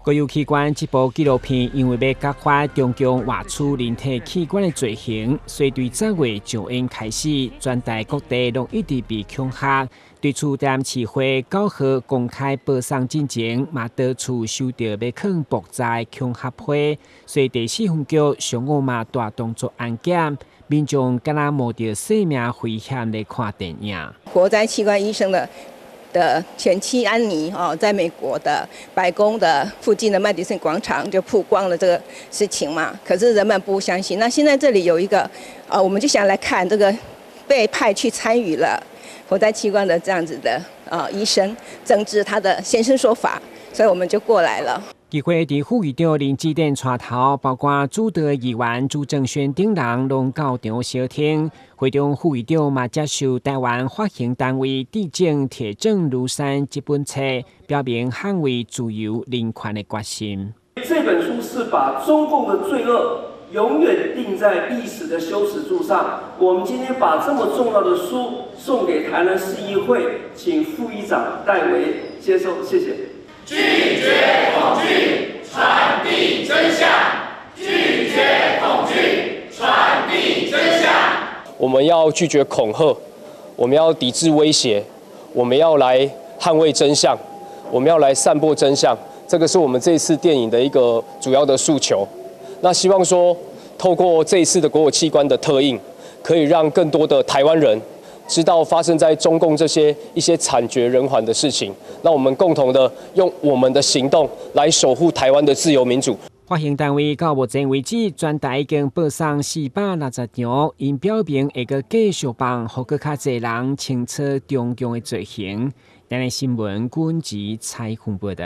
国有器官这部纪录片因为要揭发中共挖出人体器官的罪行，所以对10月上映开始，全台各地拢一直被恐吓。对此，在市会9号公开报送进前，嘛到处收到要藏爆炸恐吓批，所以第4分局上午嘛大动作安检，民众敢若冒着生命危险来看电影。活摘器官医生的前妻安妮在美国的白宫的附近的麦迪逊广场就曝光了这个事情嘛，可是人们不相信。那现在这里有一个我们就想来看这个被派去参与了活摘器官的这样子的医生，证实他的现身说法，所以我们就过来了。议会伫副议长林志典带头，包括主的议员朱正轩等人拢到场相听。会中副议长嘛接受台湾发行单位地政铁证如山这本册，表明捍卫自由人权的决心。这本书是把中共的罪恶永远钉在历史的羞耻柱上。我们今天把这么重要的书送给台南市议会，请副议长代为接受，谢谢。拒绝恐惧，传递真相。拒绝恐惧，传递真相。我们要拒绝恐吓，我们要抵制威胁，我们要来捍卫真相，我们要来散播真相。这个是我们这次电影的一个主要的诉求。那希望说，透过这一次的国有器官的特映，可以让更多的台湾人知道发生在中共一些惨绝人寰的事情，那我们共同的用我们的行动来守护台湾的自由民主。发行单位到目前为止，全台已经报送460场，因表明会个继续帮，让更较侪人清楚中共的罪行。咱的新闻，阮吉采访报道。